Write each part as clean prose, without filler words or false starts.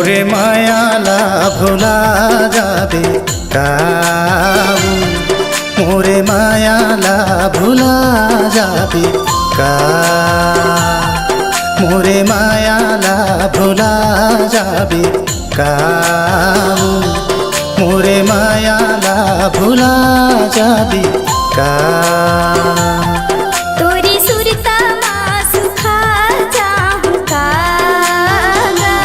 মোরে মায়ালা ভোলা যাবে কাউ, মোরে মায়ালা ভোলা যাবে কাউ, মোরে মায়ালা ভোলা যাবে কাউ, মোরে মায়ালা ভোলা যাবে কাউ। तोरी सुरता माँ सुखा जाऊँ कागा,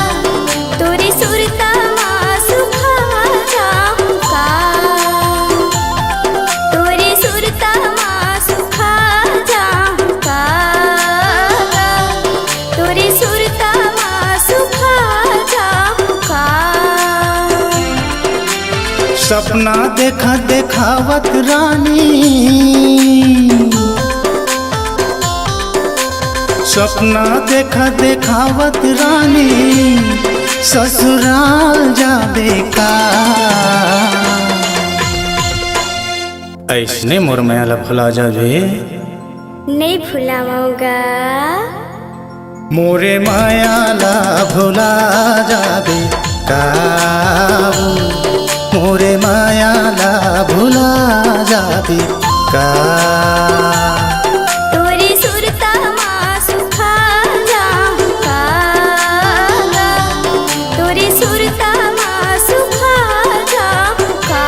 तोरी सुरता माँ सुखा जाऊँ कागा, तोरी सुरता माँ सुखा जाऊँ कागा, तोरी सुरता माँ सुखा जाऊँ कागा। सपना देखा देखावत रानी, सपना देखा देखावत रानी, ससुराल जाबे का। ऐसने मोर मायाला भुला जाबे, नहीं भुलाऊंगा। मोरे मायाला भुला जाबे काऊ, मोरे मायाला भुला जाबे काऊ। तोरी सुरता माँ सुखा जाऊँ कागा, तोरी सुरता माँ सुखा जाऊँ कागा।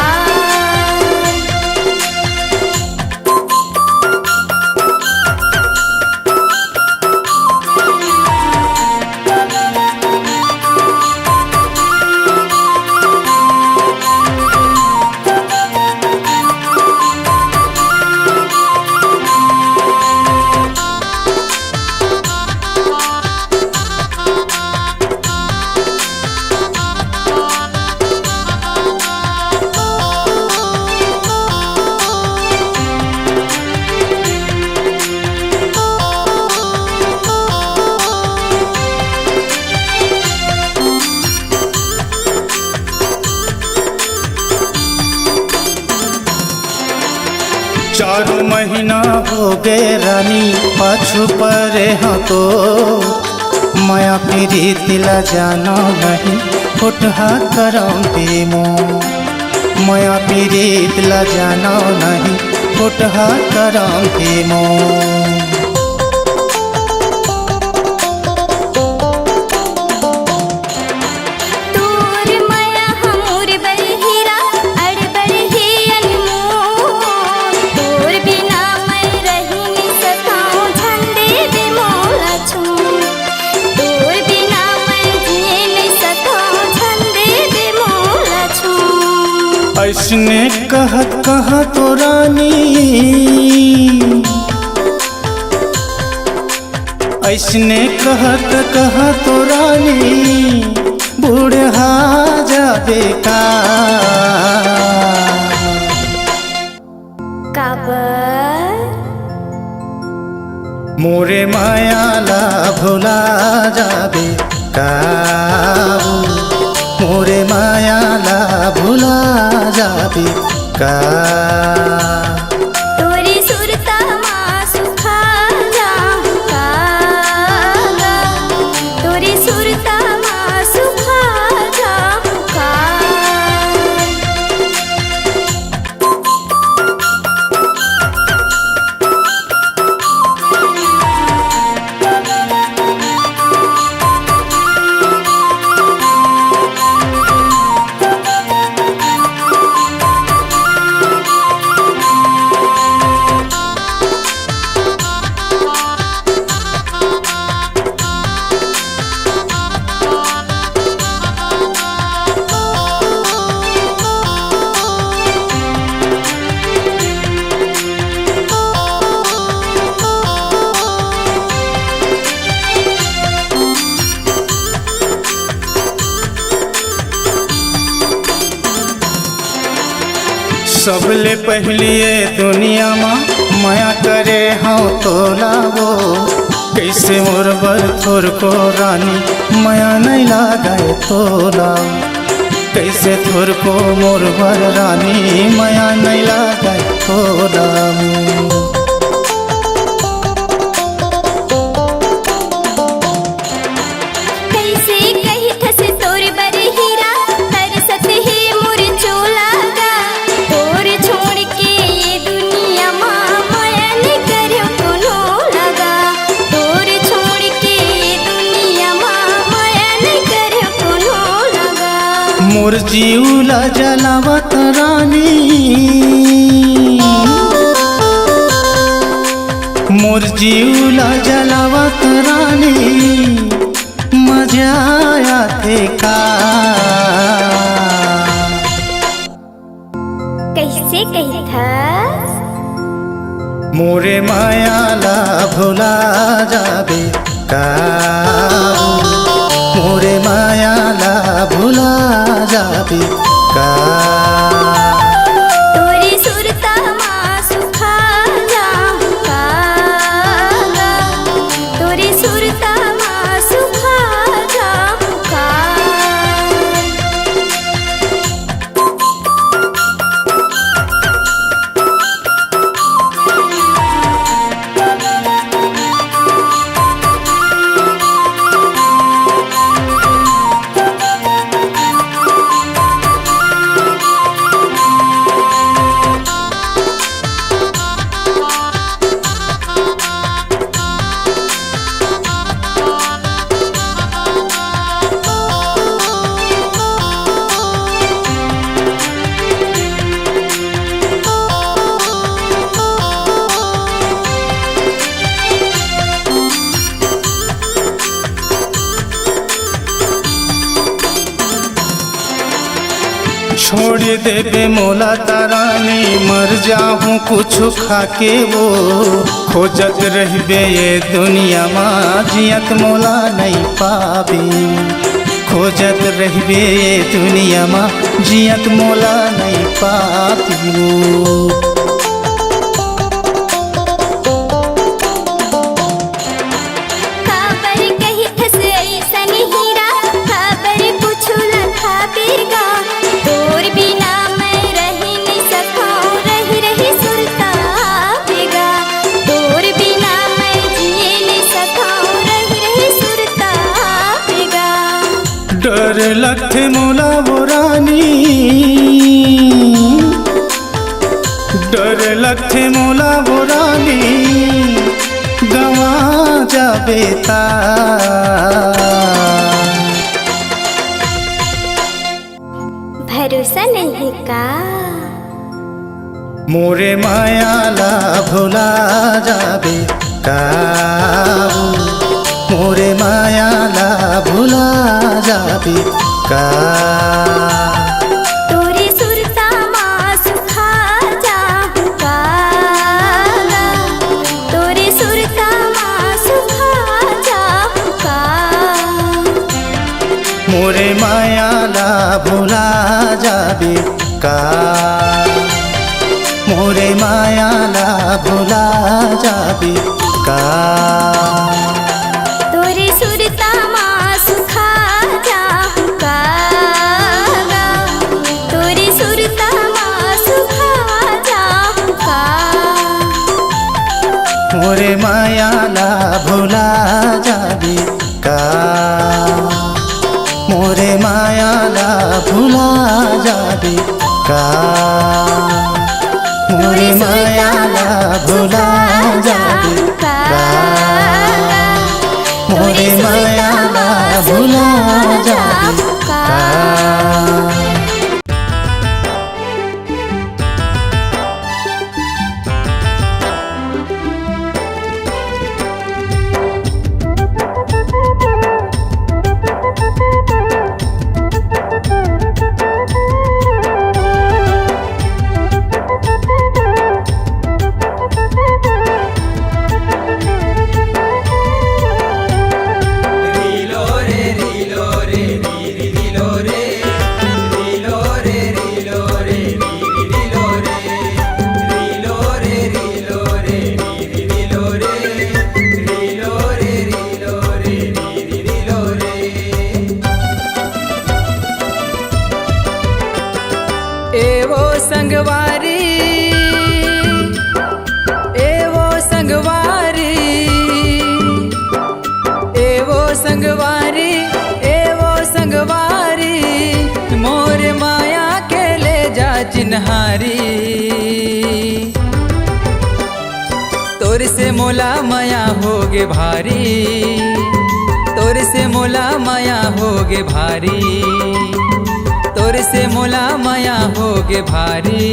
चारों महीना हो गए रानी पाछू परे हाँ तो, माया फिरी दिला जाना नहीं फुटहा करम मो, माया फिरी दिला जाना नहीं फुटहा करम मो। तोर माया हमोर बरहिरा अड़बड़ ही अनमोल, तोर बिना मैं रही नहीं सकाऊं झंडे दे मोला छूं, तोर बिना मैं जिए नहीं सकाऊं झंडे दे मोला छूं। ऐसने कहत कहा तो रानी, ऐसने कहत कहा तो रानी, बूढ़ा जाबे का। काबर मोरे मायाला भुला जाबे काऊ, मोरे मायाला भुला जाबे काऊ। तोरी सुरता माँ सुखा जाऊँ कागा, तोरी सुरता माँ सुखा जाऊँ कागा। सबले पहलिए दुनिया माँ माया करे हाँ तो लावो, कैसे मोर बर थोर को रानी माया नहीं लगाए तो लाओ, कैसे थोर को मोर बर रानी माया नहीं लगाए तो लाओ। कैसे कही थस तोर मोर जीवला जलावत रानी, मोर जीवला जलावत रानी, मजा आते का। कैसे कही था मोरे मायाला भुला जाबे का, मोरे मायाला भुला जाबे का। तोरी सुरता माँ सुखा जाऊं कागा, तोरी सुरता माँ सुखा जाऊं का। छोड़ देबे मोला तारानी, मर जाऊं कुछ खाके वो। खोजत रहबे ये दुनिया माँ, जियत मोला नहीं पाबी। खोजत रहबे ये दुनिया माँ, जियत मोला नहीं पाबी वो। खबर कही ठस ऐसन हीरा, खबर पूछूला था बेगा। तोर बिना मैं रही नहीं सकूं, रही रही सुरता बेगा। तोर बिना मैं जिए नहीं सकूं, रही रही सुरता बेगा। डर लगते मोला वो रानी, डर लगते मोला वो रानी, गवा जाबे ता। भरोसा नहीं का मोरे मायाला भुला जाबे का, मोरे मायाला भुला जाबे का। तोरी सुरता माँ सुखा जाऊं कागा, तोरी सुरता माँ सुखा जाऊं का। मोरे मायाला भुला जाबे का, मोरे मायाला भुला जाबे का। तोरी सुरता माँ सुखा जाऊं कागा, तोरी सुरता माँ सुखा जाऊं का। मोरे मायाला भुला जाबे का, मोरे मायाला भुला जाबे का। मोरे मायाला भुला जाबे का, मोरे मायाला भुला जाबे का। चिन्हारी तोर से मोला माया होगे भारी, तोर से मोला माया होगे भारी। तोर तोर से मोला माया होगे भारी,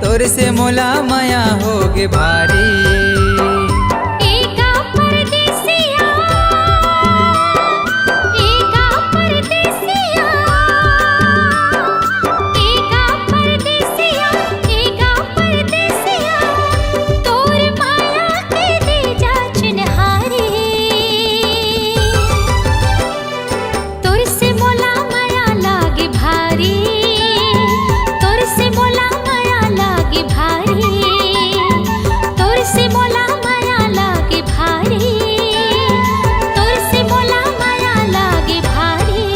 तोर से मोला माया होगे भारी। एका परदेसिया, एका परदेसिया, एका परदेसिया, एका परदेसिया, तोर माया के दे जा चिन्हारी। तोर से मोला माया लागे भारी, तोर से मोला माया लागे भारी, तोर से मोला माया लागे भारी, तोर से मोला माया लागे भारी।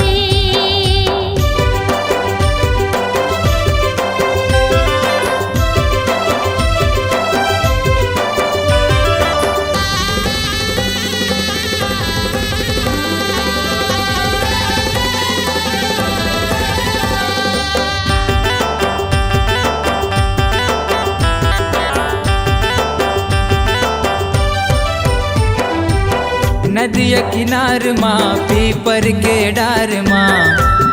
नदिया किनार माँ पीपर के डार माँ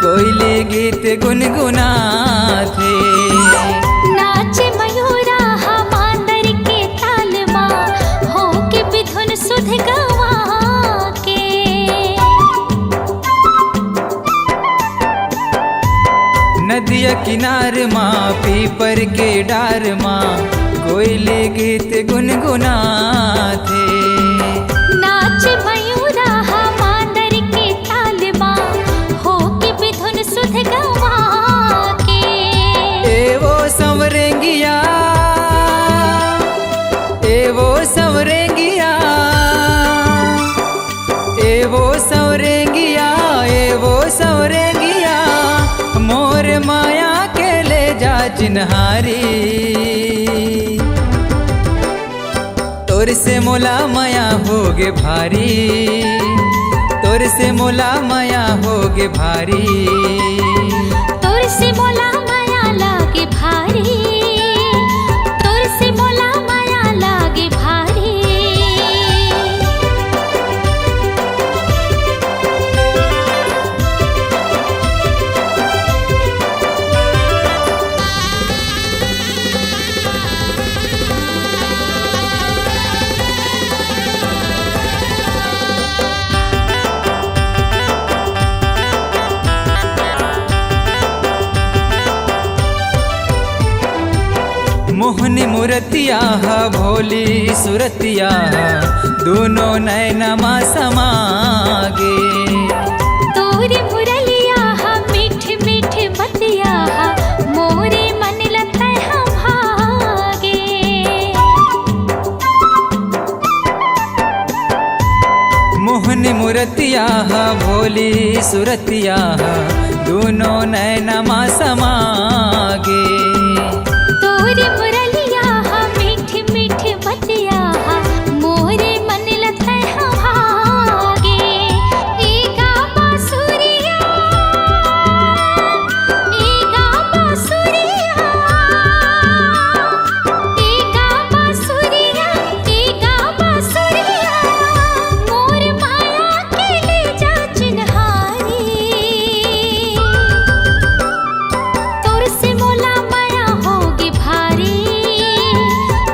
कोयले गीत गुनगुनाथे। नाचे मयूरा हमांदर के ताल माँ, हो के बिधुन सुध गवा के। नदिया किनार माँ पीपर के डार माँ कोयले गीत गुनगुनाथे। नाच मयूरा हमांदर के ताल माँ, हो के बिधुन सुध गवा के। ए वो संवरेंगिया, ए वो संवरेंगिया, ए वो संवरेंगिया, ए वो संवरेंगिया, मोर माया के ले जा चिन्हारी। तोर से मोला माया होगे भारी, तोर से मोला माया होगे भारी। तोर से मोला माया लागे भारी, तोर से मोला माया लागे भारी। मोहनी मूर्तिया भोली सुरतिया दोनों नैनमा समागे। तोरी मुरलिया मीठ मीठ बतिया, मोरे मन लतै भागे। मोहनी मूर्तिया भोली सुरतिया दोनों नैनमा समागे। तोरी मुरलिया मीठ मीठ बतिया, मोरे मन लतै भागे। एका बांसुरिया, एका बांसुरिया, एका बांसुरिया, एका बांसुरिया, मोर माया के ले जा चिन्हारी। तोर से मोला माया होगे भारी,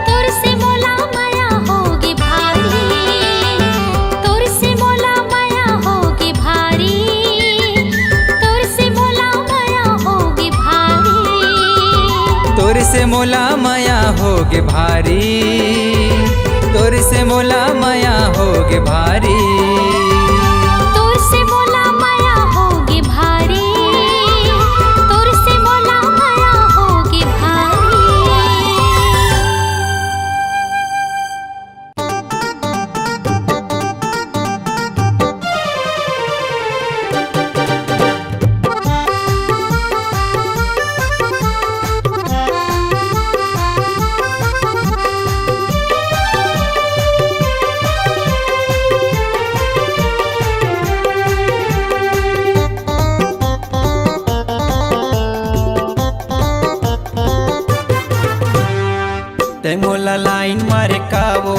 तोर से मोला माया होगे भारी, तोर से मोला माया होगे भारी, तोर से मोला माया होगे भारी। तोर से मोला माया होगे भारी, तोर से मोला माया होगे भारी। तोर से मोला माया होगे भारी, तोर से मोला माया होगे भारी। ते मोला लाइन मारे कावो,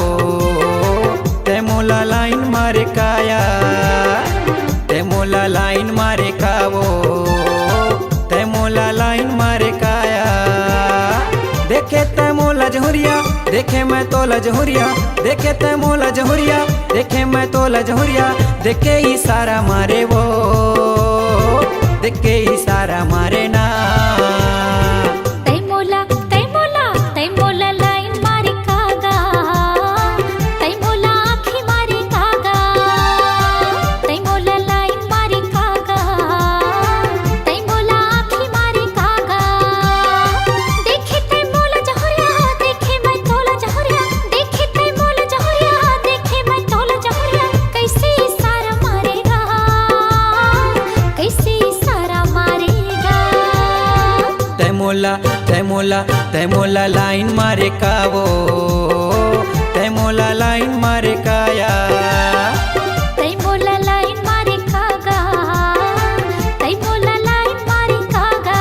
ते मोला लाइन मारे काया, ते मोला लाइन मारे कावो, मोला लाइन मारे काया। देखे तै मोला जहुरिया देखे मैं तो लजहुरिया, देखे तै मोला जहुरिया देखे मैं तो लजहुरिया। देखे इशारा मारे वो देखे इशारा मारे ना। तै मोला लाइन मारे कागा, तै मोला आँखी मारे कागा, तै मोला लाइन मारे कागा, तै मोला आँखी मारे कागा। देखे तै मोला जहुरिया देखे मैं तोला जहुरिया, देखे तै मोला जहुरिया देखे मैं तोला जहुरिया। कैसे इशारा मारेगा, कैसे इशारा मारेगा। तै मोला लाइन मारे का वो, तै मोला लाइन मारे काया। तै मोला लाइन मारे कागा, तै मोला लाइन मारे कागा।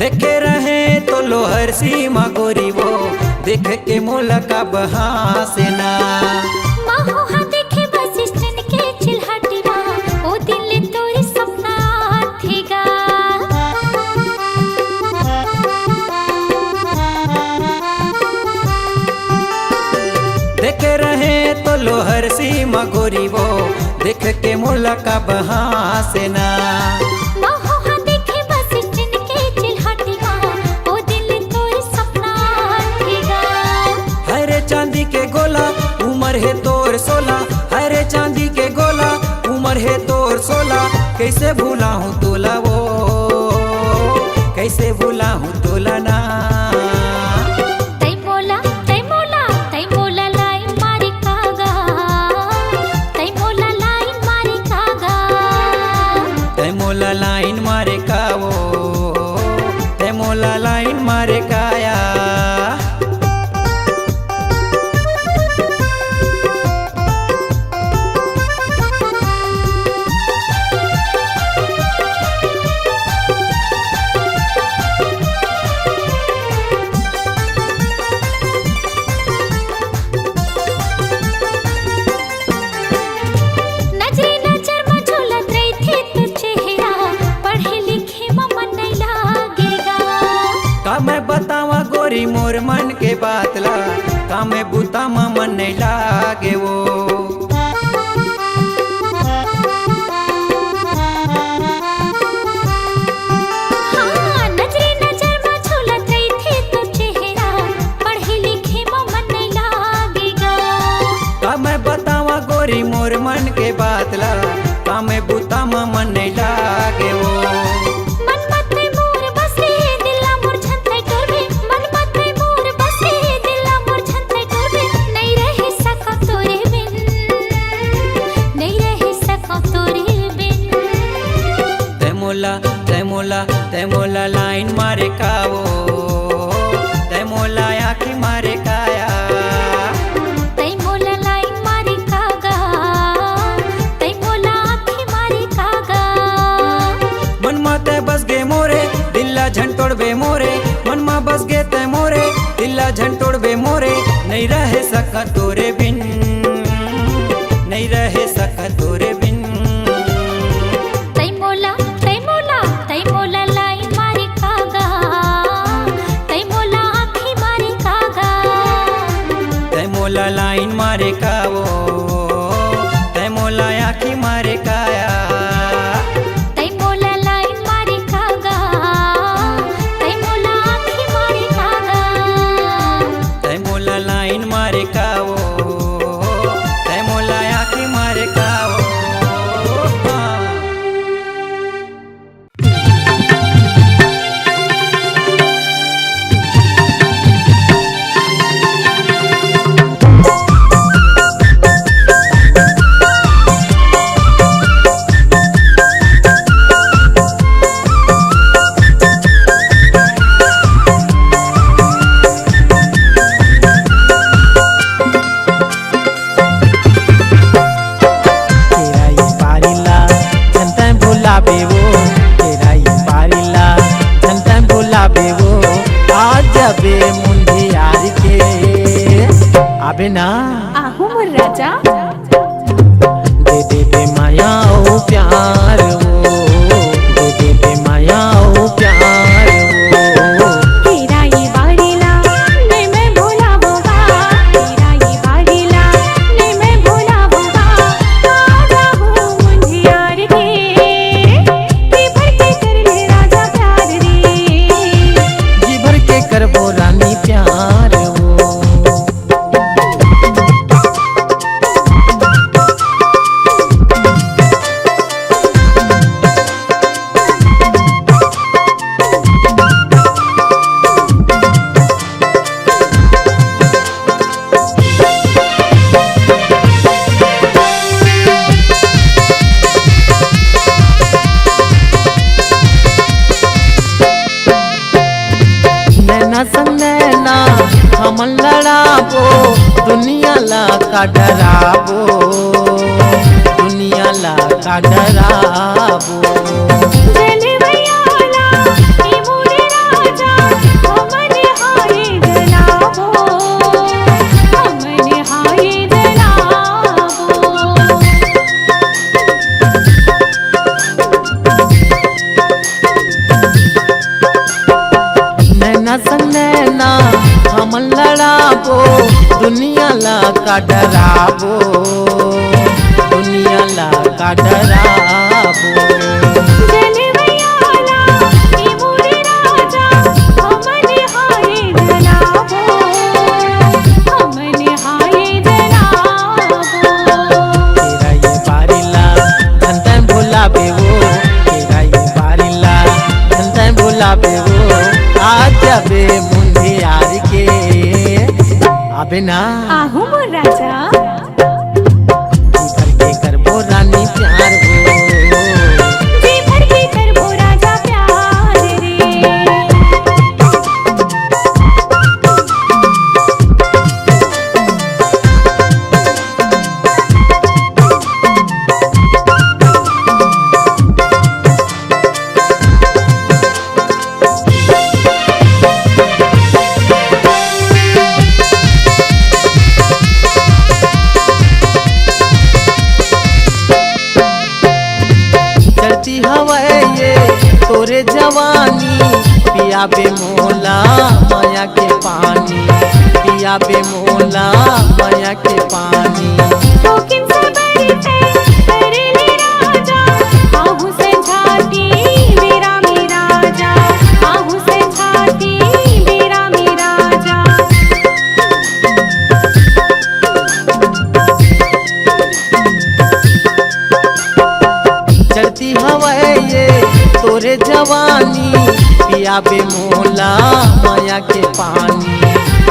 देखे रहे तो लोहर सीमा गोरी वो, देख के मोला का बहासे ना। माहो हाँ देखे बस स्टैंड के चिल्हटिया, ओ दिल तोरे सपना थेगा। देखे रहे तो लोहर सीमा गोरी वो, देख के मोला का बहासे ना। माहो हाँ देखे बस स्टैंड के चिल्हटिया, ओ दिल तोरे सपना थेगा। हरे चांदी के गोला उम्र है तोर 16, हरे चांदी के गोला उम्र है तोर 16। कैसे भूला हूँ तोला वो, कैसे भूला हूँ तोला ना। तै मोला लाइन मारे कागा, तै मोला लाइन मारे कागा। तै मोला लाइन मारे का वो, तै मोला लाइन मारे काया। नजरे नजर में झूलत रही थी तू चेहरा, पढ़े लिखे में मन नहीं लागेगा। का मैं बतावा गोरी मोर मन के बातला, का मैं बुता मा मन नहीं लागे वो। हाँ नजरे नजर में झूलत रही थी तू चेहरा, पढ़े लिखे में मन नहीं लागेगा। का मैं बतावा गोरी मोर मन के बातला, का मैं बुता मा मन नहीं लागे वो। मन मत मोर बसे दिला मोर छंतै करबे, मन मत मोर बसे दिला मोर छंतै करबे। नहीं रह सका तोरे बिन, नहीं रह सका तोरे बिन। तै मोला लाइन मारे का वो, तै मोला आँखी मारे काया। तै मोला लाइन मारे कागा, तै मोला आँखी मारे कागा। मन मा तै बस गे मोरे दिल्ला झंटोड़ बे मोरे, मन मा बस गे तै मोरे दिल्ला झंटोड़ बे मोरे। नहीं रह सका तोरे बिन, नहीं रह सका तोरे बिन। तै मोला लाइन मारे कागा, तै मोला आँखी मारे कागा। तै मोला लाइन मारे का वो, तै मोला आँखी मारे काया। तै मोला लाइन मारे कागा, तै मोला आँखी मारे कागा। तै मोला लाइन मारे का वो, आबे ना आहू मोर राजा। दे दे बे माया ओ प्यार वो, दे दे बे माया ओ प्यार वो। तेरा ये बारीला ने मैं भोला बोगा, तेरा ये बारीला ने मैं भोला बोगा। राजा हूँ मुझे यार के, जी भर के कर ले राजा प्यार रे, जी भर के करबो रानी प्यार वो। नैना संग नैना हमन लड़ाबो, दुनिया ला का डराबो, दुनिया ला का डराबो। जलवैयाला ई मोरे राजा, हमने हाय जलाबो, हमने हाय जलाबो। नैना संग नैना हमन लड़ाबो, दुनिया ला का डराबो, दुनिया ला का डराबो। जलवैयाला ई मोरे राजा, हमने हाय जलाबो, हमने हाय जलाबो। तेरा ये बारीला धन धन भुलाबे वो, तेरा ये बारीला धन धन भुलाबे वो। आज जाबे मुंडे यार के आबे ना आहू मोर राजा। जी भर के करबो रानी प्यार वो। जी भर के करबो राजा प्यार रे। चलती हवा ये तोरे जवानी, पिया बे मोला माया के पानी, पिया बे मोला माया के पानी। शौकीन से बढ़ते कर ले राजा, आहू से झाती मेरा मेरा राजा, आहू से झाती मेरा मेरा राजा। चलती हवा ये तोरे जवानी, पिया बे मोला माया के पानी,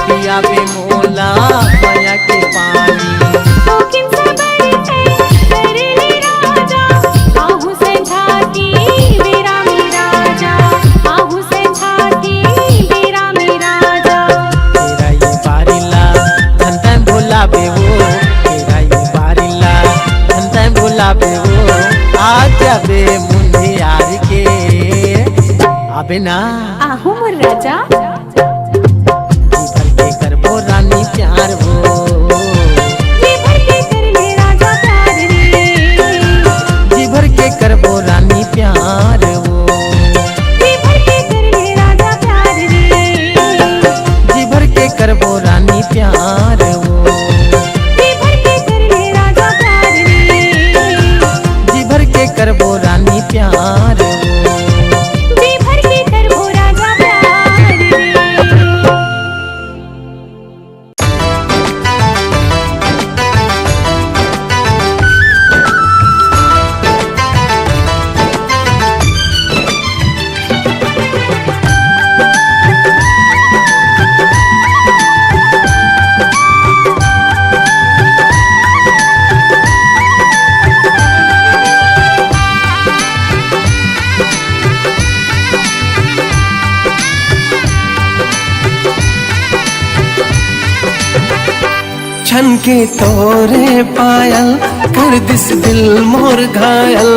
पिया बे मोला माया के पानी। शौकीन से बढ़ते कर ले राजा, आहू से झाती मेरा मेरा राजा, आहू से झाती मेरा मेरा राजा। तेरा ये बारीला धन धन भुलाबे वो, तेरा ये बारीला धन धन भुलाबे वो। आज जाबे मुंडे यार के आबे ना आहू मोर राजा। जी भर के करबो रानी प्यार वो। जी भर के कर ले राजा प्यार रे, जी भर के करबो रानी प्यार वो। जी भर के कर ले राजा प्यार रे, जी भर के करबो रानी प्यार वो। जी भर के कर ले राजा प्यार रे, जी भर के करबो रानी प्यार वो। जी भर के करबो राजा प्यार रे। छन के तोरे पायल कर दिस दिल मोर घायल,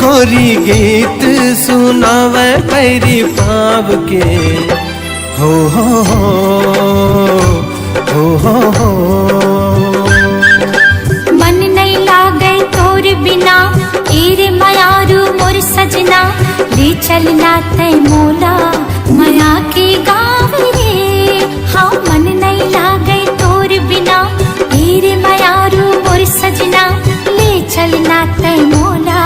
गोरी गीत सुनावे पैरी पाव के। हो हो हो हो हो हो मन नहीं लागे तोर बिना एरे मायारू मोर सजना ले चलना तय मोला माया के गाँव रे। हाँ मन नहीं लागे तोर बिना एरे मायारू मोर सजना ले चलना तय मोला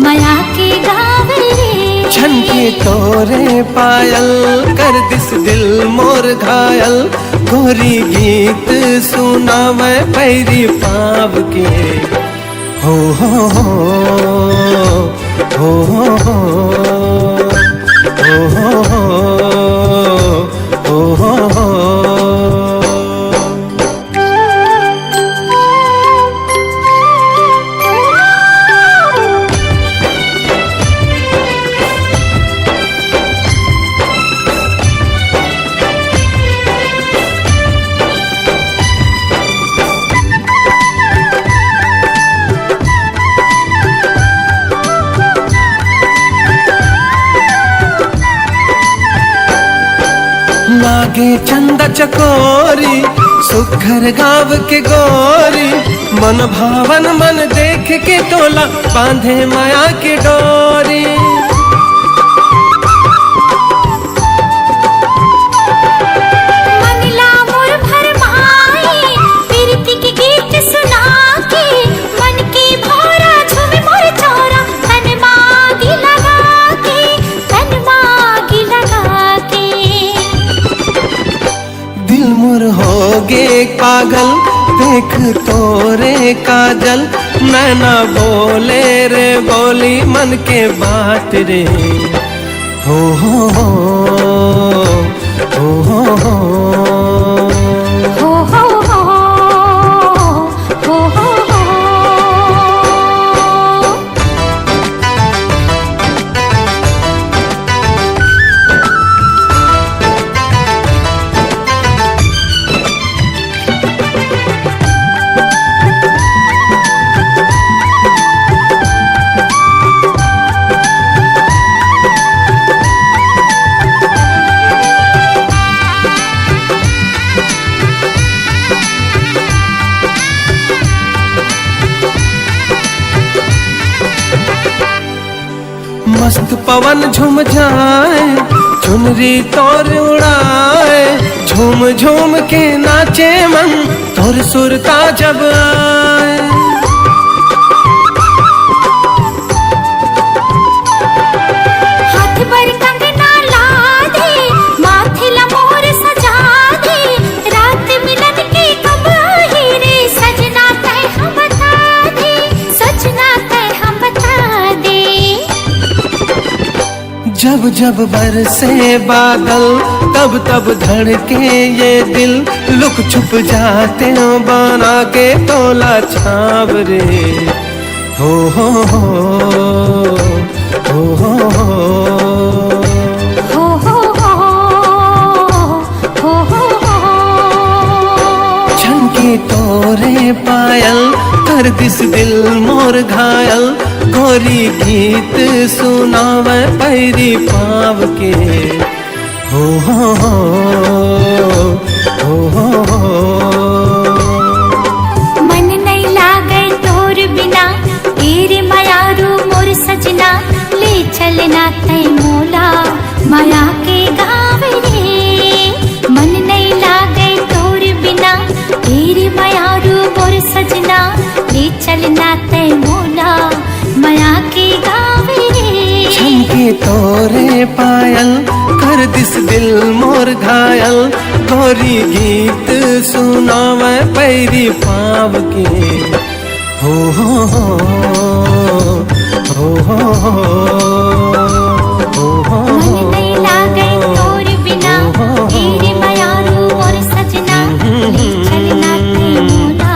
माया के गाँव रे। छनके तोरे पायल कर दिस दिल मोर घायल गोरी गीत सुनावे पैरी पाव के हो हो हो हो हो हो हो हो हो। लागे चंदा चकोरी सुखर गाँव के गोरी मन भावन मन देख के टोला बांधे माया की डोरी। मंगला मोर भरमाई प्रीति के गीत सुना के मन की भौरा झूमे मोर चौरा तन मागी लगा के तन मागी लगा के। दिल मुर होगे पागल देख तोरे काजल नैना बोले रे बोली मन के बात रे हो हो हो हो हो हो हो हो हो हो हो हो। मस्त पवन झूम जाए चुनरी तोर उड़ाए झूम झूम के नाचे मन तोर सुरता जब आए। हाथ पर कंगना ला दे माथे ला मोर सजा दे रात मिलन के कब आई रे सजना तय हम बता दे सजना तय हम बता दे। जब जब बरसे बादल तब तब धड़के ये दिल लुक छुप जाते हो बना के तोला छाव रे हो हो हो हो हो हो हो हो हो हो। छनके तोरे पायल कर दिस दिल मोर घायल गोरी गीत सुनावे पैरी पाव के हो हो हो हो हो। मन नहीं लागे तोर बिना एरे मायारू मोर सजना ले चलना तय मोला माया के गाँव रे। मन नहीं लागे तोर बिना एरे मायारू मोर सजना ले चलना तय मोला माया के गाँव रे। छनके तोरे पायल कर दिस दिल मोर घायल गोरी गीत सुनावे पैरी पाव के हो हो हो हो हो हो हो। मन नहीं लागे तोर बिना एरे मायारू मोर सजना ले चलना तय मोला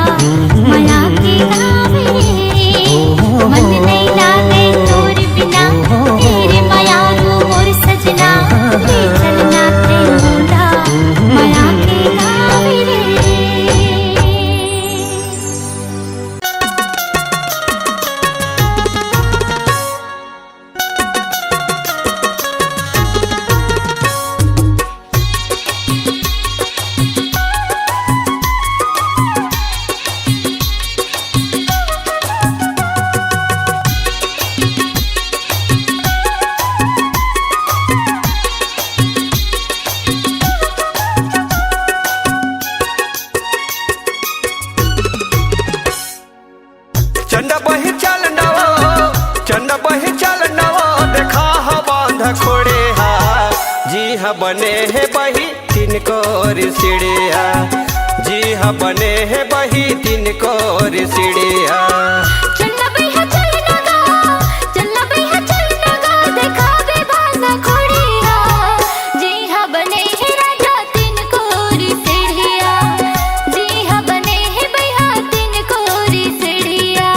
माया के गाँव रे। मन नहीं लागे तोर बिना एरे मायारू मोर सजना ले चलना तय मोला माया के गाँव रे। चंड बही चल नवो, चंड बही चल नवो, देखा ह बांध खोड़े हा। जी हा बने है बही तीन कोर सीढ़िया, जी हा बने है बही तीन कोर सीढ़िया। चलना भैया चलना गा, चलना भैया चलना गा, देखावे बांधा खोड़िया। जी हाँ बने है राजा तीन कोरी सीढ़िया, जी हाँ बने है भैया तीन कोरी सीढ़िया।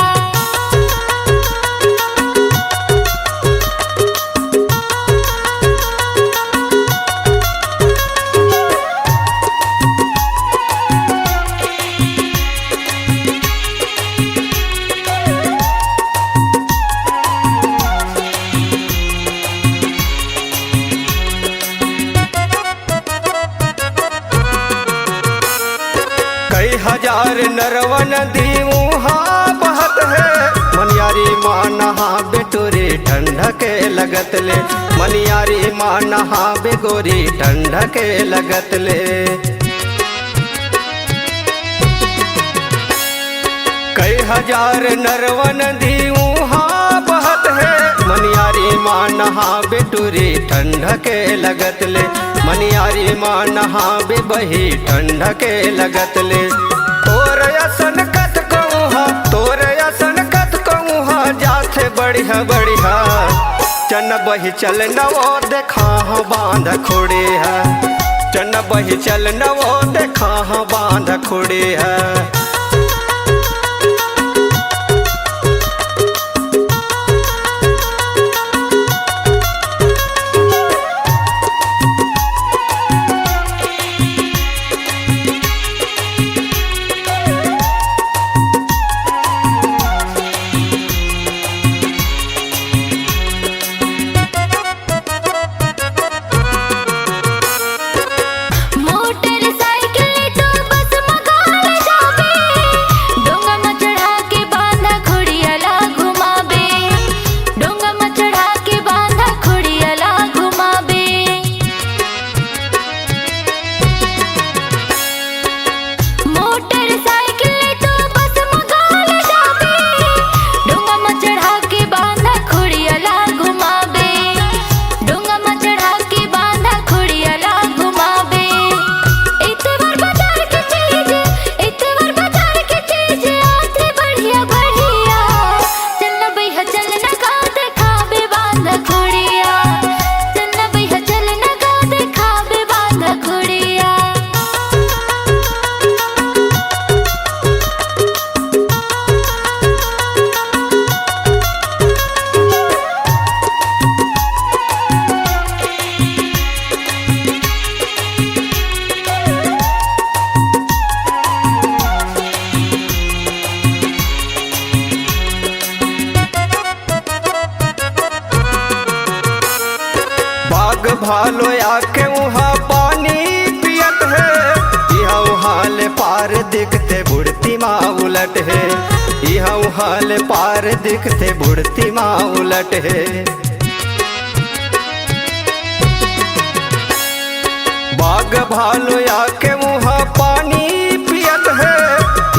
कई हजार नरवन दीऊहा बहत है, मनियारी माँ नहा बेटोरी ठंडा के लगत ले, मनियारी माँ नहा बेगोरी ठंडा के लगत ले। कई हजार नरवन दीऊहा बहत है, मनियारी माँ नहा बेटोरी ठंडा के लगत ले, मनियारी माँ नहा बे बही ठंडा के लगत ले। तोर असन कत कहूँ, तोर असन कत कहूँ, जाथे बढ़िया बढ़िया। चन बही चल नवो देखा बांध खोड़े है, चन बही चल नवो देखा बांध खोड़े है। मोटरसाइकिल तो बस मगाल जाबे, डोंगा में चढ़ा के बांधा खोड़िया ला घुमाबे, डोंगा में चढ़ा के बांधा खोड़िया ला घुमाबे। मोटरसाइकिल तो बस मगाल जाबे, डोंगा में चढ़ा के बांधा खोड़िया ला घुमाबे, डोंगा में चढ़ा के बांधा खोड़िया ला घुमाबे। इतवर बाजार के चीज, इतवर बाजार के चीज आते बढ़िया बढ़िया। चलना भैया चलना गा देखावे बांधा खोड़िया, चलना भैया चलना गा देखावे बांधा खोड़िया। बाग भालो आके वहाँ पानी पियत है, यहाँ वहाँ ले पार दिखते बुढ़ती माँ उलट है, यहाँ वहाँ ले पार दिखते बुढ़ती माँ उलट है। बाग भालो आके वहाँ पानी पियत है,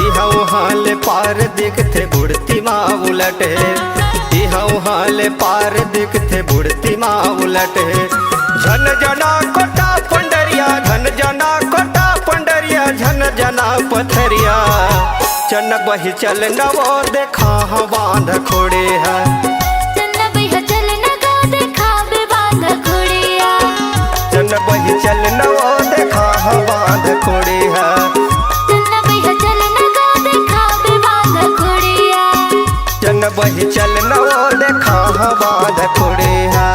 यहाँ वहाँ ले पार दिखते बुढ़ती माँ उलट है, यहाँ वहाँ ले पार दिखते बुढ़ती माँ उलट है। झन जना कोटा पंडरिया, झन जना कोटा पंडरिया, झन जना पथरिया। चन बही चल नवो देखा बांध खोड़े है, चलना भैया चलना गा देखावे बांधा खोड़िया, चन बही चल नवो देखा बांध खोड़े है। चलना भैया चलना गा देखावे बांधा खोड़िया। चन बही चल नवो देखा बांध खोड़े है।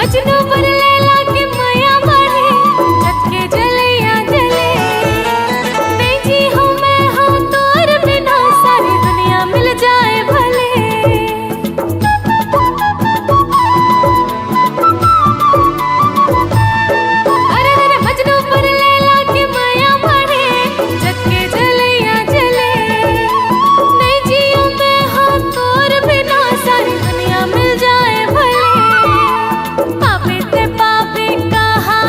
मजनू पर लैला के माया बढ़े जग के जलिया जले नहीं जी हूँ मैं हूँ तोर बिना सारी दुनिया मिल जाए भले अरे अरे मजनू पर लैला के माया बढ़े जग के जलिया जले नहीं जी हूँ मैं हूँ तोर बिना सारी दुनिया मिल जाए भले पापे ते पापे कहा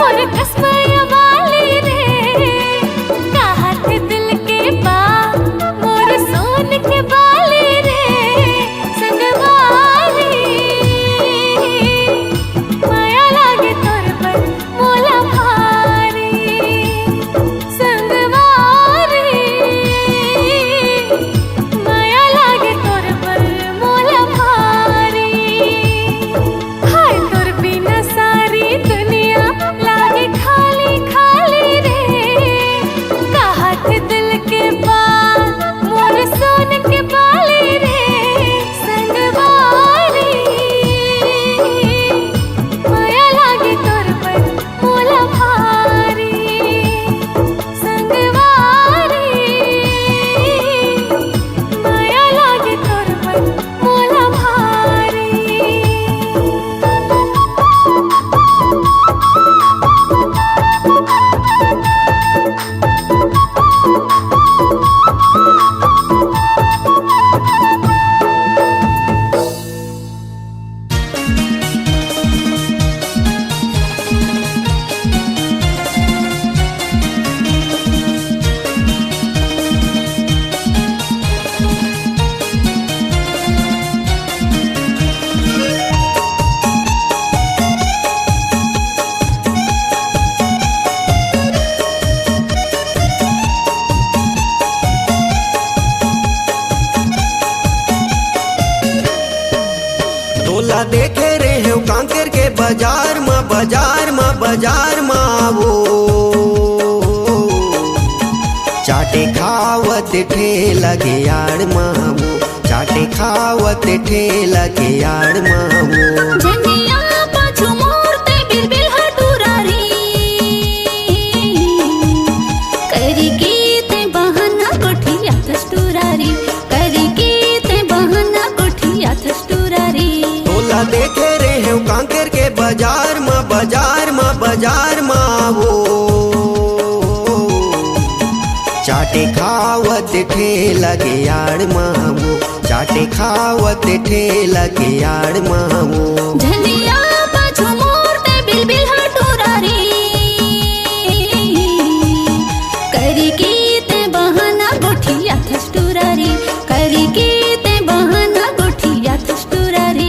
मोर कसमया वाली रे कहा थे दिल के बात मोर सोन के बाली रे संगवारी माया लागे तोर पर मोला भारी संगवारी माया लागे तोर पर मोला भारी हाय तोर बिना सारी दुनिया लागे खाली खाली रे कहा थे दिल के बात मोर सोन के बाली रे संगवारी माया लागे तोर पर मोला भारी संगवारी माया लागे तोर पर मोला भारी तोला देखे रे हो कांकेर के बाजार में बाजार में वो चाटे खावत ठेला के यार मामू चाटे खावत ठेला के यार मामू जनिया पाछू मोरते बिलबिल हटुरारी करी गीते बहाना कोठिया थस्टुरारी करी गीते बहाना कोठिया थस्टुरारी तोला देखे रे हो कांकेर के बाजार में वो चाटे खावत ठेला के यार मामू चाटे खावत ठेला के यार मामू जनिया पाछू मोरते बिलबिल हटुरारी करी गीते बहाना कोठिया थस्टुरारी करी गीते बहाना कोठिया थस्टुरारी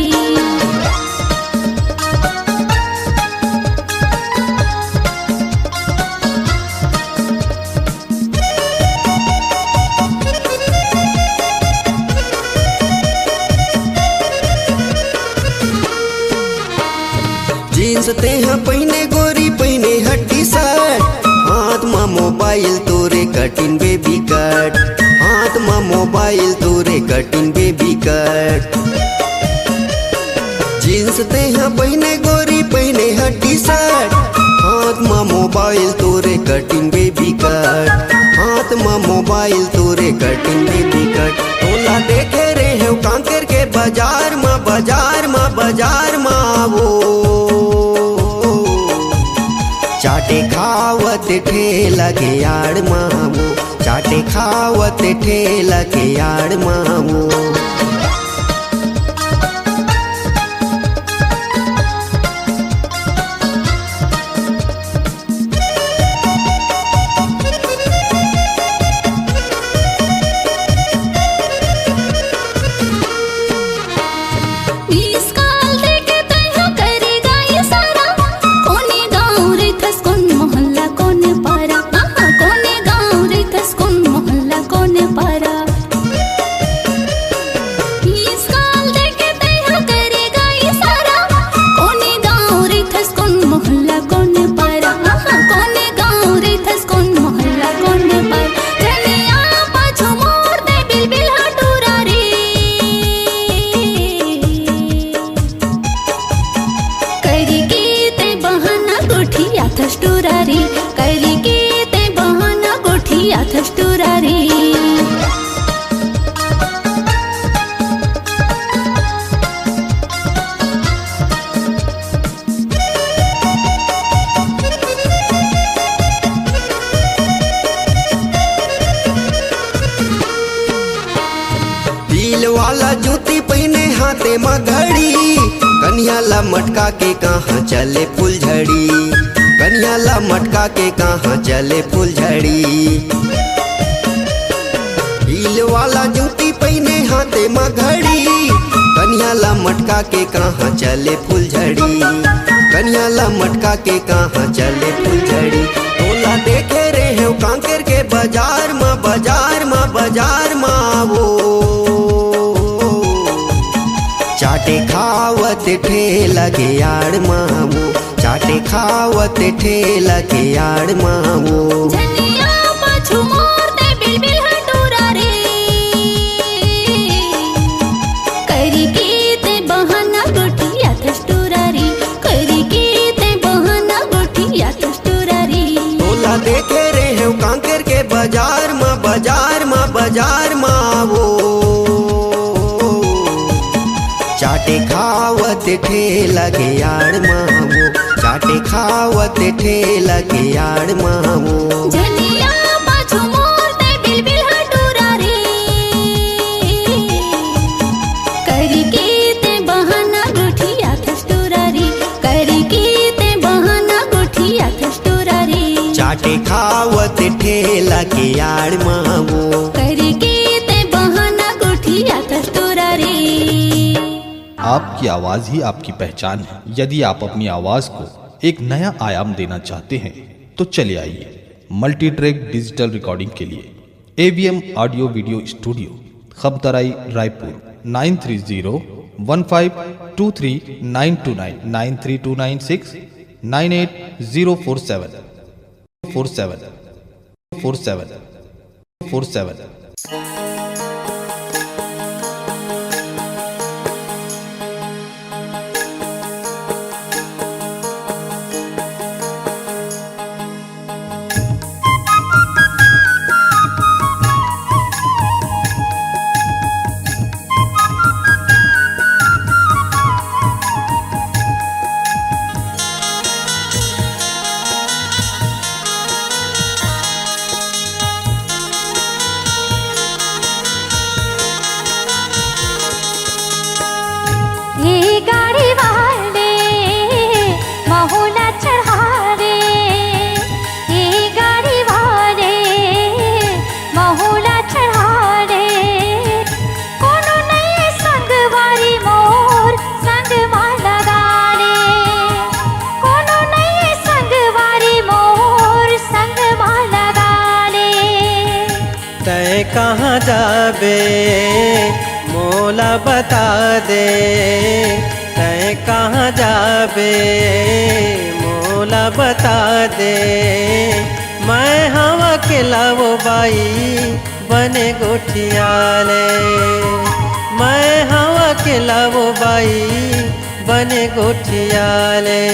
जींस ते हैं पहने गोरी पहने हड्डी शर्ट हाथ में मोबाइल तोरे कटिंग बेबी कट हाथ में मोबाइल तोरे कटिंग बेबी कट जींस ते हैं पहने गोरी पहने हड्डी शर्ट हाथ में मोबाइल तोरे कटिंग बेबी कट हाथ में मोबाइल तोरे कटिंग बेबी कट तोला देखे रे हो कांकेर के बाजार में वो चाटे खावत ठेला के यार मामू चाटे खावत ठेला के यार मामू हाथे में घड़ी, कन्या ला मटका के कहाँ चले फुलझड़ी, कन्या ला मटका के कहाँ चले फुलझड़ी। हील वाला जूती पहने हाथे में घड़ी, कन्या ला मटका के कहाँ चले फुलझड़ी, कन्या ला मटका के कहाँ चले फुलझड़ी। तोला देखे रे हो कांकेर के बाजार में, बाजार में, बाजार में वो चाटे खावत ठेला के आड़ मामू, चाटे खावत ठेला के आड़ मामू। झनिया पाछू मोरते बिलबिल हटूरा रे, करी कीते बहाना गोठिया थस्टूरा रे, करी कीते बहाना गोठिया थस्टूरा रे। तोला देखे रे हो कांकेर के बाजार में, बाजार में, बाजार में वो चाटे खावत ठेला के आड़ मामू, चाटे खावत ठेला के आड़ मामू। झनिया पाछू मोरते बिलबिल हटूरा रे, करी कीते बहाना गोठिया थस्टूरा रे, करी कीते बहाना गोठिया थस्टूरा रे। चाटे खावत ठेला के आड़ मामू, करी कीते बहाना गोठिया थस्टूरा रे। आपकी आवाज ही आपकी पहचान है। यदि आप अपनी आवाज को एक नया आयाम देना चाहते हैं तो चले आइए मल्टी ट्रैक डिजिटल रिकॉर्डिंग के लिए AVM ऑडियो वीडियो स्टूडियो, खबतराई, रायपुर 9301523929 93296 98047 47। ये गाड़ी वाले महुला चढ़ा रे, ये गाड़ी वाले महुला चढ़ा रे। कोनो नहीं संगवारी मोर संगवा लगा रे, कोनो नहीं संगवारी मोर संगवा लगा रे। तय कहाँ जाबे मोला बता दे, तय कहाँ जाबे मोला बता दे। मैं हवा के लावो बाई बने गोठियाले, मैं हवा के लावो बाई बने गोठियाले।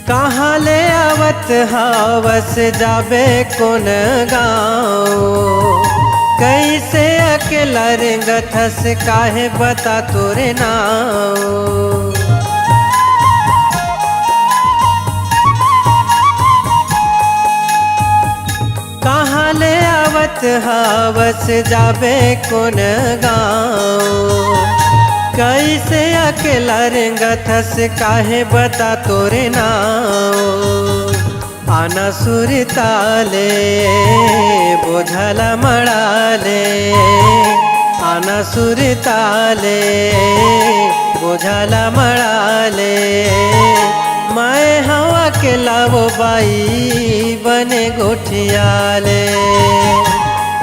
कहाँ ले आवत हावस जाबे कोन गाँव, कैसे अकेला रेंगत हस काहे बता तोरे नाव। कहाँ ले आवत हावस जाबे कोन गाँव, कैसे अकेला रेंगत हस काहे बता तोरे नाव। आना सुरताले बोझला मड़ाले, आना सुरताले बोझला मड़ाले। मैं हवा के लावो बाई बने गोठियाले,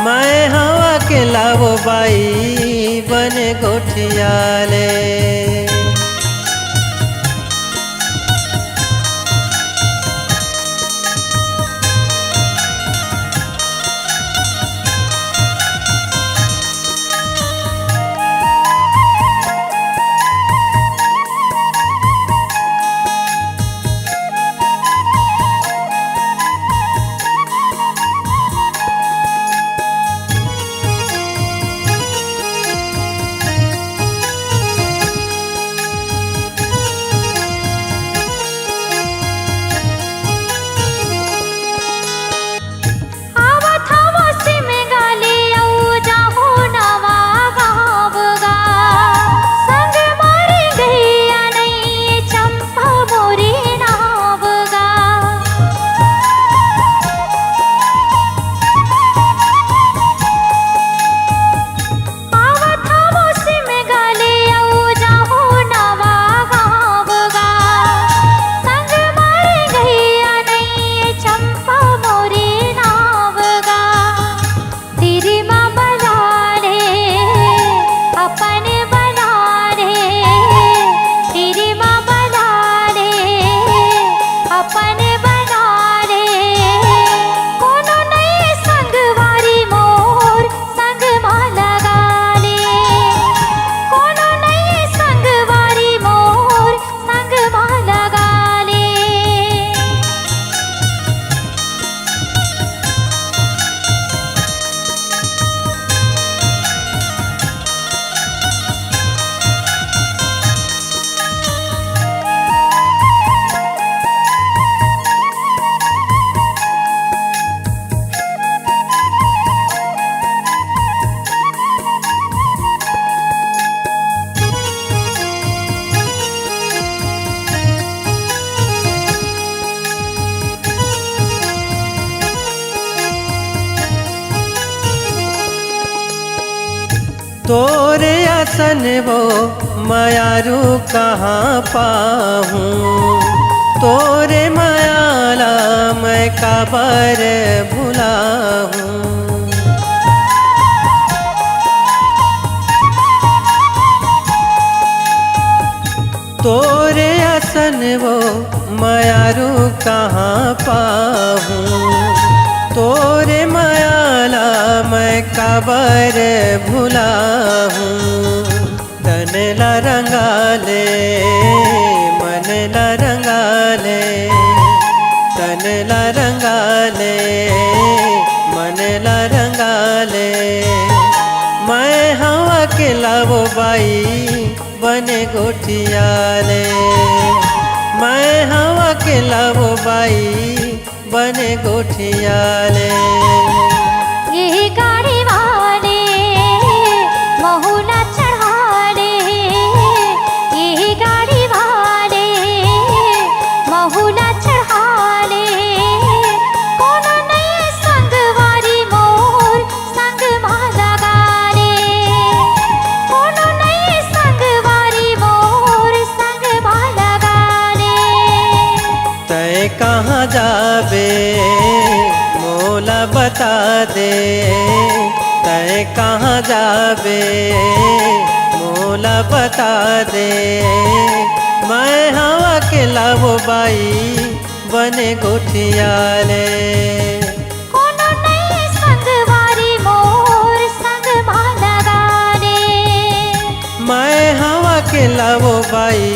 मैं हवा के लावो बाई बने गोठियाले। तोरे असन वो मायारू कहाँ पाहूँ, तोरे मायाला मैं काबर भुलाहूँ। तोरे असन वो मायारू कहाँ पाहूँ, तोरे मायाला मैं काबर भुलाहूँ। तन ला रंगाले मन ला रंगाले, तन ला रंगाले मन ला रंगाले। मैं हवा के लावो बाई बने गोठियाले, मैं हवा के लावो बाई बने गोठियाले। ये गाड़ी वाले महुना चढ़ाले, ये गाड़ी वाले महुना चढ़ाले। कोनो नहीं संगवारी मोर संग माला गाले, कोनो नहीं संगवारी मोर संग माला गाले। तय कहाँ जाबे मोला बता दे, तय कहाँ जाबे मोला बता दे। मैं हवा के लावो बाई बने गोठियाले, कोनो नहीं संगवारी मोर संग माला गाले। मैं हवा के लावो बाई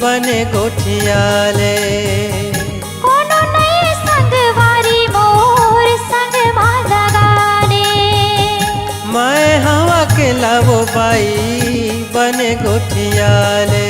बने गोठियाले। कोनो नहीं संगवारी मोर संग माला गाले। मैं हवा के लावो बाई बने गोठियाले।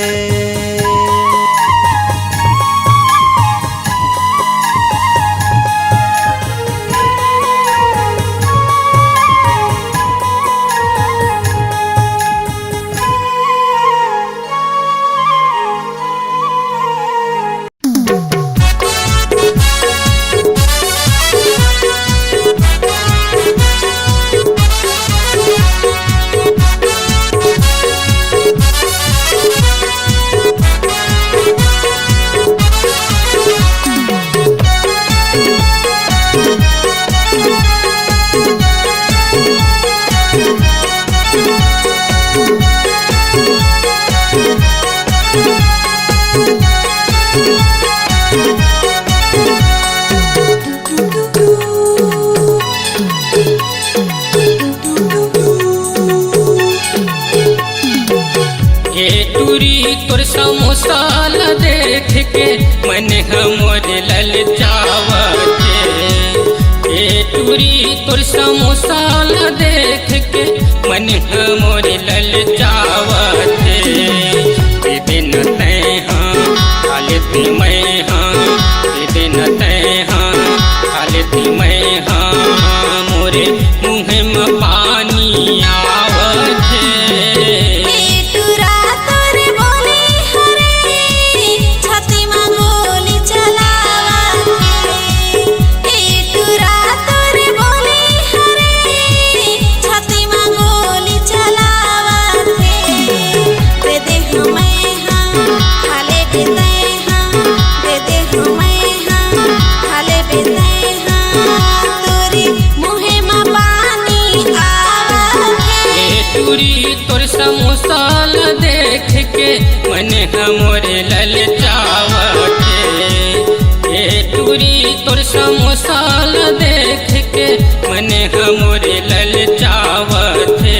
तोर समोसा देख के मन हमोर ललचावते। ए टूरी तोर समोसा देख के मन हमोर ललचावते। ए दिन तय हाँ खालिद मैं हाँ, ए दिन तय हाँ खालिद मैं हाँ। मोरे मुँह में पानी आवते। तोर समोसा देख के मन हमोर ललचावते। ए टूरी तोर समोसा देख के मन हमोर ललचावते।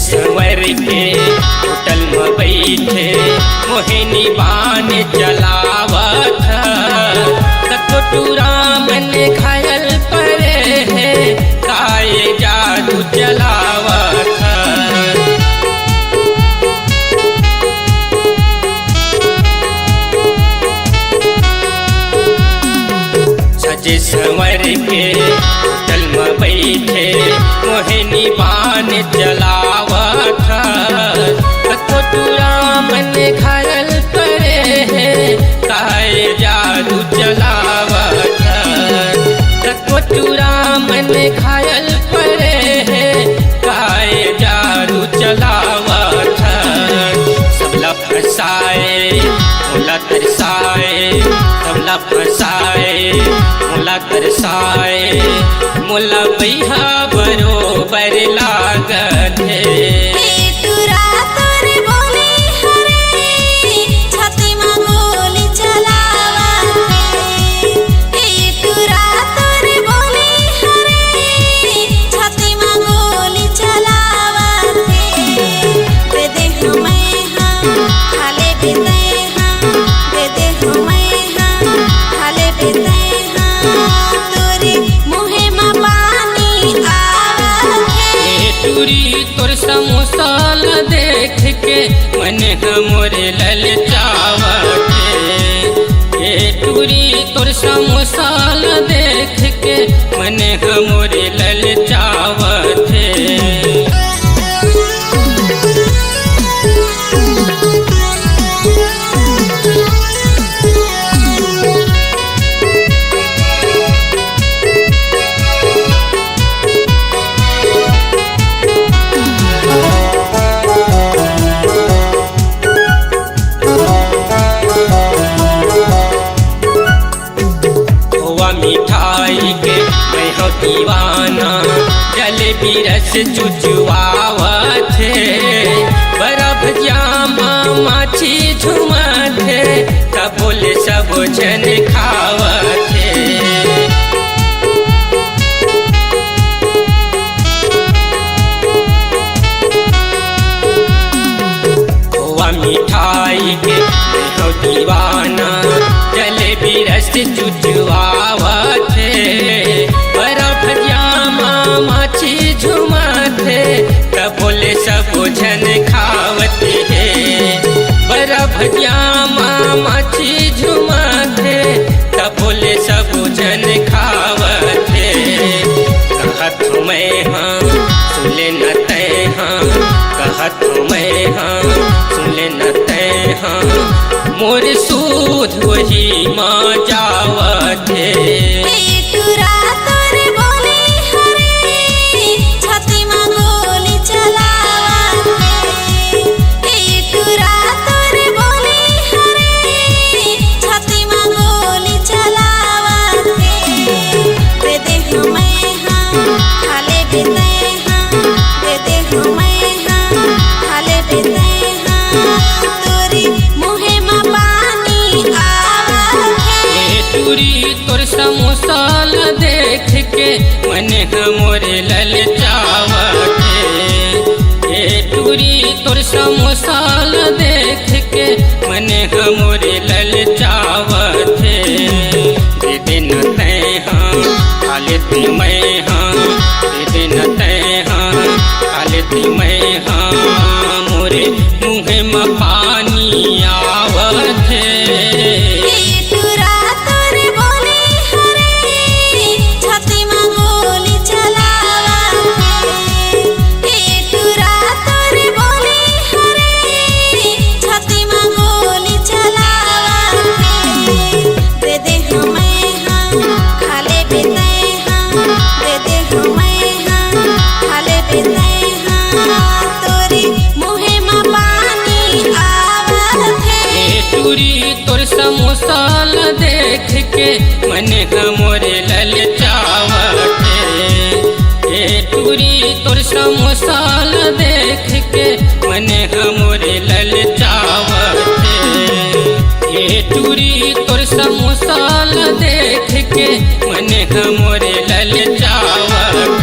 सवर के होटल में बैठे मोहिनी बान चलावत। कटोरा मन घायल पड़े है काय जादू चलावत। सजे संवर के होटल में बैठे मोहिनी बान जलावत कोटुरा मन घायल करे है काहे जादू चलावत कोटुरा मन घायल करे है काहे जादू चलावत सबला फसाए मोला तरसाए सबला फसाए मोला तरसाए मोला बैहा बरोबर लागत है तोर समोसाल देख के मन हमरे ललचावत हे टूरी तोर समोसाल देख के मन हमरे ललचावत मिठाई के मैं हो दीवाना जलेबी रस चुचुआवत बर्फ जामा माछी झुमत तब बोले सब जन खावत खोआ मिठाई के मैं हो दीवाना जलेबी रस चुचुआवत बर्फ जामा माछी झुमत तब बोले सब जन खावत बर्फ जामा माछी झुमत तब बोले सब जन खावत कहत मैं हाँ सुले न तय हाँ कहत मैं हाँ सुले न तय हाँ मोर सूद वही माँ जावत तोर समोसाल देख के मन हमरे ललचावत हे टूरी तोर समोसाल देख के मन हमरे ललचावत दे दिन तय हाँ खाले ती मैं हाँ दे दिन तय हाँ खाले ती मैं हाँ मोरे मुँह में पानी आवत तोर समोसाल देख के मन हमरे ललचावत हे टूरी तोर समोसाल देख के मन हमरे ललचावत हे टूरी तोर समोसाल देख के मन हमरे ललचावत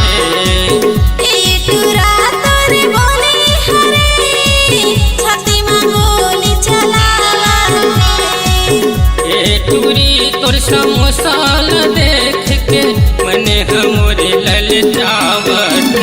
तोर समोसाल देख के मन हमरे ललचावत